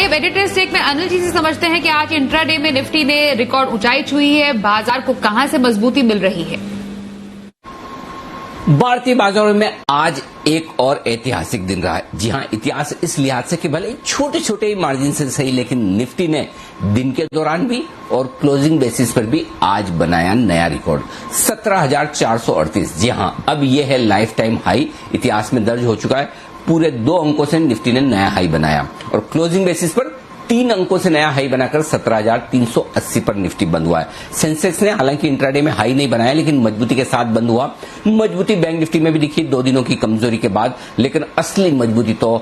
आइए वेडिटेड स्टेक में अनिल जी से समझते हैं कि आज इंट्राडे में निफ्टी ने रिकॉर्ड ऊंचाई छुई है, बाजार को कहां से मजबूती मिल रही है? भारतीय बाजारों में आज एक और ऐतिहासिक दिन रहा है। जी हां, इतिहास इस लिहाज से कि भले छोटे छोटे मार्जिन से सही, लेकिन निफ्टी ने दिन के दौरान भी और क्लोजिंग बेसिस पर भी आज बनाया नया रिकॉर्ड 17,438। जी हां, अब यह है लाइफ टाइम हाई, इतिहास में दर्ज हो चुका है। पूरे 2 अंकों से निफ्टी ने नया हाई बनाया और क्लोजिंग बेसिस पर 3 अंकों से नया हाई बनाकर 17,380 पर निफ्टी बंद हुआ है। सेंसेक्स ने हालांकि इंट्राडे में हाई नहीं बनाया, लेकिन मजबूती के साथ बंद हुआ। मजबूती बैंक निफ्टी में भी दिखी 2 दिनों की कमजोरी के बाद, लेकिन असली मजबूती तो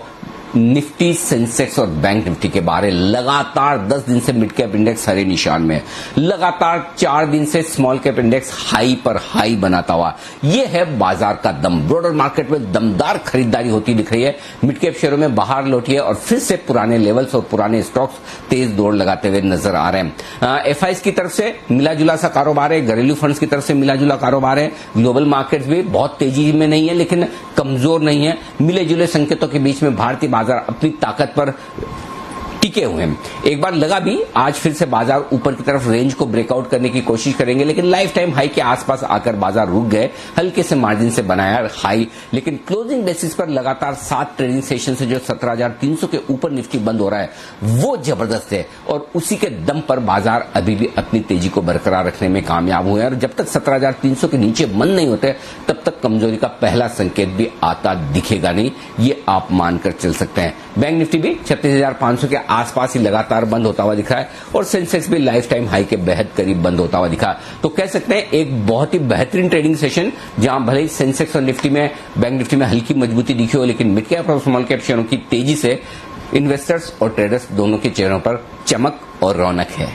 निफ्टी, सेंसेक्स और बैंक निफ्टी के बारे। लगातार 10 दिन से मिड कैप इंडेक्स हरे निशान में, लगातार 4 दिन से स्मॉल कैप इंडेक्स हाई पर हाई बनाता हुआ। यह है बाजार का दम। ब्रॉडर मार्केट में दमदार खरीदारी होती दिख रही है। मिड कैप शेयरों में बाहर लौटी है और फिर से पुराने लेवल्स और पुराने स्टॉक्स तेज दौड़ लगाते हुए नजर आ रहे हैं। एफआईज की तरफ से मिला जुला सा कारोबार है, घरेलू फंड्स की तरफ से मिला जुला कारोबार है। ग्लोबल मार्केट्स भी बहुत तेजी में नहीं है, लेकिन कमजोर नहीं है। मिले जुले संकेतों के बीच में भारतीय बाजार अपनी ताकत पर टिके हुए हैं। एक बार लगा भी आज फिर से बाजार ऊपर की तरफ रेंज को ब्रेकआउट करने की कोशिश करेंगे, लेकिन लाइफ टाइम हाई के आसपास आकर बाजार रुक गए। हल्के से मार्जिन से बनाया हाई, लेकिन क्लोजिंग बेसिस पर लगातार 7 ट्रेडिंग सेशन से जो 17,300 के ऊपर निफ्टी बंद हो रहा है वो जबरदस्त है और उसी के दम पर बाजार अभी भी अपनी तेजी को बरकरार रखने में कामयाब हुए हैं। और जब तक 17,300 के नीचे बंद नहीं होते तब तक कमजोरी का पहला संकेत भी आता दिखेगा नहीं, ये आप मानकर चल सकते हैं। बैंक निफ्टी भी 36,500 के आसपास ही लगातार बंद होता हुआ दिखा है और सेंसेक्स भी लाइफ टाइम हाई के बेहद करीब बंद होता हुआ दिखा। तो कह सकते हैं एक बहुत ही बेहतरीन ट्रेडिंग सेशन, जहां भले ही सेंसेक्स और निफ्टी में, बैंक निफ्टी में हल्की मजबूती दिखी हो, लेकिन मिड कैप और स्मॉल कैप शेयरों की तेजी से इन्वेस्टर्स और ट्रेडर्स दोनों के चेहरों पर चमक और रौनक है।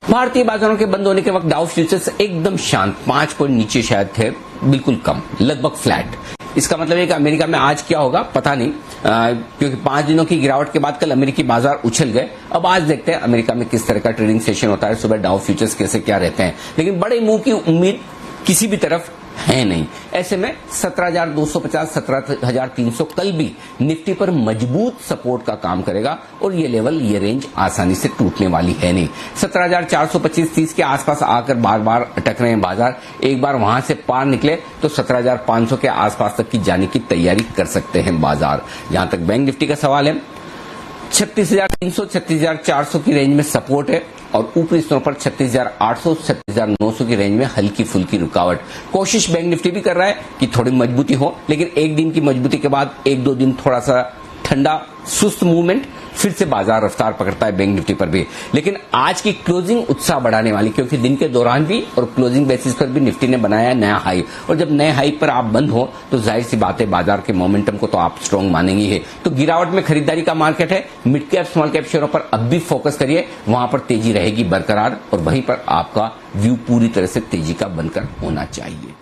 भारतीय बाजारों के बंद होने के वक्त डाउ फ्यूचर्स एकदम शांत, 5 पॉइंट नीचे शायद थे, बिल्कुल कम, लगभग फ्लैट। इसका मतलब है कि अमेरिका में आज क्या होगा पता नहीं, क्योंकि 5 दिनों की गिरावट के बाद कल अमेरिकी बाजार उछल गए। अब आज देखते हैं अमेरिका में किस तरह का ट्रेडिंग सेशन होता है, सुबह डाउ फ्यूचर्स कैसे क्या रहते हैं, लेकिन बड़े मुंह की उम्मीद किसी भी तरफ है नहीं। ऐसे में 17,250, 17,300 कल भी निफ्टी पर मजबूत सपोर्ट का काम करेगा और ये लेवल, ये रेंज आसानी से टूटने वाली है नहीं। 17,425-30 के आसपास आकर बार बार अटक रहे हैं बाजार। एक बार वहां से पार निकले तो 17,500 के आसपास तक की जाने की तैयारी कर सकते हैं बाजार। जहां तक बैंक निफ्टी का सवाल है, 36,300, 36,400 की रेंज में सपोर्ट है और ऊपरी स्तरों पर 36,800, 36,900 की रेंज में हल्की फुल्की रुकावट। कोशिश बैंक निफ्टी भी कर रहा है कि थोड़ी मजबूती हो, लेकिन एक दिन की मजबूती के बाद 1-2 दिन थोड़ा सा ठंडा सुस्त मूवमेंट, फिर से बाजार रफ्तार पकड़ता है बैंक निफ्टी पर भी। लेकिन आज की क्लोजिंग उत्साह बढ़ाने वाली, क्योंकि दिन के दौरान भी और क्लोजिंग बेसिस पर भी निफ्टी ने बनाया नया हाई, और जब नए हाई पर आप बंद हो तो जाहिर सी बात है बाजार के मोमेंटम को तो आप स्ट्रांग मानेंगे ही। तो गिरावट में खरीदारी का मार्केट है। मिड कैप स्मॉल कैप शेयरों पर अब भी फोकस करिए, वहां पर तेजी रहेगी बरकरार और वहीं पर आपका व्यू पूरी तरह से तेजी का बनकर होना चाहिए।